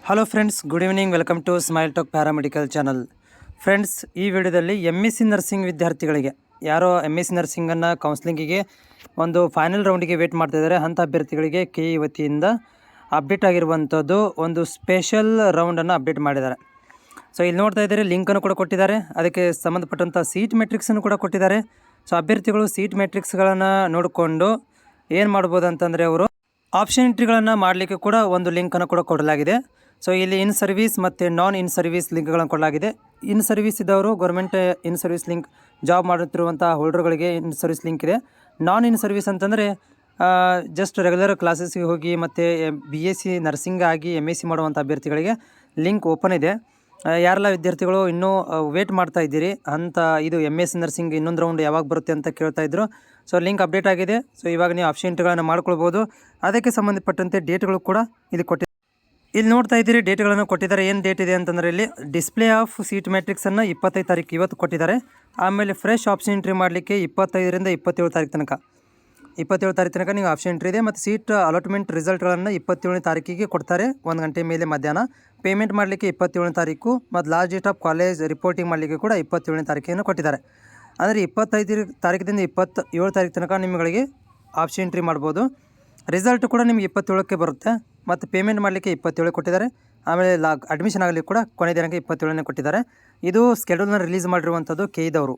Hello friends, good evening. Welcome to Smile Talk paramedical channel. Friends, ಈ ವಿಡಿಯೋದಲ್ಲಿ MSc nursing ವಿದ್ಯಾರ್ಥಿಗಳಿಗೆ ಯಾರೋ MSc ನರ್ಸಿಂಗನ್ನು ಕೌನ್ಸ್ಲಿಂಗಿಗೆ ಒಂದು ಫೈನಲ್ ರೌಂಡಿಗೆ ವೇಟ್ ಮಾಡ್ತಾಯಿದ್ದಾರೆ ಅಂಥ ಅಭ್ಯರ್ಥಿಗಳಿಗೆ KE ವತಿಯಿಂದ ಅಪ್ಡೇಟ್ ಆಗಿರುವಂಥದ್ದು ಒಂದು ಸ್ಪೆಷಲ್ ರೌಂಡನ್ನು ಅಪ್ಡೇಟ್ ಮಾಡಿದ್ದಾರೆ. ಸೊ ಇಲ್ಲಿ ನೋಡ್ತಾ ಇದ್ದಾರೆ, ಲಿಂಕನ್ನು ಕೂಡ ಕೊಟ್ಟಿದ್ದಾರೆ, ಅದಕ್ಕೆ ಸಂಬಂಧಪಟ್ಟಂಥ ಸೀಟ್ ಮೆಟ್ರಿಕ್ಸನ್ನು ಕೂಡ ಕೊಟ್ಟಿದ್ದಾರೆ. ಸೊ ಅಭ್ಯರ್ಥಿಗಳು ಸೀಟ್ ಮೆಟ್ರಿಕ್ಸ್ಗಳನ್ನು ನೋಡಿಕೊಂಡು ಏನು ಮಾಡ್ಬೋದು ಅಂತಂದರೆ ಅವರು ಆಪ್ಷನ್ ಎಂಟ್ರಿಗಳನ್ನು ಮಾಡಲಿಕ್ಕೆ ಕೂಡ ಒಂದು ಲಿಂಕನ್ನು ಕೂಡ ಕೊಡಲಾಗಿದೆ. ಸೊ ಇಲ್ಲಿ ಇನ್ ಸರ್ವಿಸ್ ಮತ್ತು ನಾನ್ ಇನ್ ಸರ್ವಿಸ್ ಲಿಂಕ್ಗಳನ್ನು ಕೊಡಲಾಗಿದೆ. ಇನ್ ಸರ್ವಿಸ್ ಇದ್ದವರು government in service link job ಮಾಡುತ್ತಿರುವಂಥ ಹೋಲ್ಡರ್ಗಳಿಗೆ ಇನ್ ಸರ್ವಿಸ್ ಲಿಂಕ್ ಇದೆ. ನಾನ್ ಇನ್ ಸರ್ವಿಸ್ ಅಂತಂದರೆ ಜಸ್ಟ್ ರೆಗ್ಯುಲರ್ ಕ್ಲಾಸಸ್ಗೆ ಹೋಗಿ ಮತ್ತು BSc ನರ್ಸಿಂಗ್ ಆಗಿ MSc ಮಾಡುವಂಥ ಅಭ್ಯರ್ಥಿಗಳಿಗೆ ಲಿಂಕ್ ಓಪನ್ ಇದೆ. ಯಾರೆಲ್ಲ ವಿದ್ಯಾರ್ಥಿಗಳು ಇನ್ನೂ ವೇಟ್ ಮಾಡ್ತಾ ಇದ್ದೀರಿ ಅಂತ, ಇದು MSc ನರ್ಸಿಂಗ್ ಇನ್ನೊಂದು ರೌಂಡ್ ಯಾವಾಗ ಬರುತ್ತೆ ಅಂತ ಕೇಳ್ತಾ ಇದ್ರು. ಸೊ ಲಿಂಕ್ ಅಪ್ಡೇಟ್ ಆಗಿದೆ. ಸೊ ಇವಾಗ ನೀವು ಆಪ್ಷನ್ ಎಂಟ್ರಿಗಳನ್ನು ಮಾಡ್ಕೊಳ್ಬೋದು. ಅದಕ್ಕೆ ಸಂಬಂಧಪಟ್ಟಂತೆ ಡೇಟ್ಗಳು ಕೂಡ ಇಲ್ಲಿ ಕೊಟ್ಟಿದ್ದಾರೆ. ಇಲ್ಲಿ ನೋಡ್ತಾ ಇದ್ದೀರಿ, ಡೇಟ್ಗಳನ್ನು ಕೊಟ್ಟಿದ್ದಾರೆ. ಏನು ಡೇಟ್ ಇದೆ ಅಂತಂದರೆ ಇಲ್ಲಿ ಡಿಸ್ಪ್ಲೇ ಆಫ್ ಸೀಟ್ ಮ್ಯಾಟ್ರಿಕ್ಸನ್ನು 25 ತಾರೀಕು ಇವತ್ತು ಕೊಟ್ಟಿದ್ದಾರೆ. ಆಮೇಲೆ ಫ್ರೆಶ್ ಆಪ್ಷನ್ ಎಂಟ್ರಿ ಮಾಡಲಿಕ್ಕೆ 25ರಿಂದ 27 ತಾರೀಕು ತನಕ 27 ತಾರೀಕು ತನಕ ನೀವು ಆಪ್ಷನ್ ಎಂಟ್ರಿ ಇದೆ. ಮತ್ತು ಸೀಟ್ ಅಲಾಟ್ಮೆಂಟ್ ರಿಸಲ್ಟ್ಗಳನ್ನು 27ನೇ ತಾರೀಕಿಗೆ ಕೊಡ್ತಾರೆ, 1 ಗಂಟೆ ಮೇಲೆ ಮಧ್ಯಾಹ್ನ. ಪೇಮೆಂಟ್ ಮಾಡಲಿಕ್ಕೆ 27ನೇ ತಾರೀಕು ಮತ್ತು last date of college reporting ಮಾಡಲಿಕ್ಕೆ ಕೂಡ 27ನೇ ತಾರೀಕಿಯನ್ನು ಕೊಟ್ಟಿದ್ದಾರೆ. ಅಂದರೆ 25 ತಾರೀಕಿನಿಂದ 27 ತಾರೀಕು ತನಕ ನಿಮಗೆ ಆಪ್ಷನ್ ಎಂಟ್ರಿ ಮಾಡ್ಬೋದು. ರಿಸಲ್ಟ್ ಕೂಡ ನಿಮ್ಗೆ 27ಕ್ಕೆ ಬರುತ್ತೆ. ಮತ್ತು ಪೇಮೆಂಟ್ ಮಾಡಲಿಕ್ಕೆ 27 ಕೊಟ್ಟಿದ್ದಾರೆ. ಆಮೇಲೆ ಅಡ್ಮಿಷನ್ ಆಗಲಿಕ್ಕೆ ಕೂಡ ಕೊನೆ ದಿನಾಂಕ 27ನೇ ಕೊಟ್ಟಿದ್ದಾರೆ. ಇದು ಸ್ಕೆಡ್ಯೂಲ್ನ ರಿಲೀಸ್ ಮಾಡಿರುವಂಥದ್ದು KE ದವರು.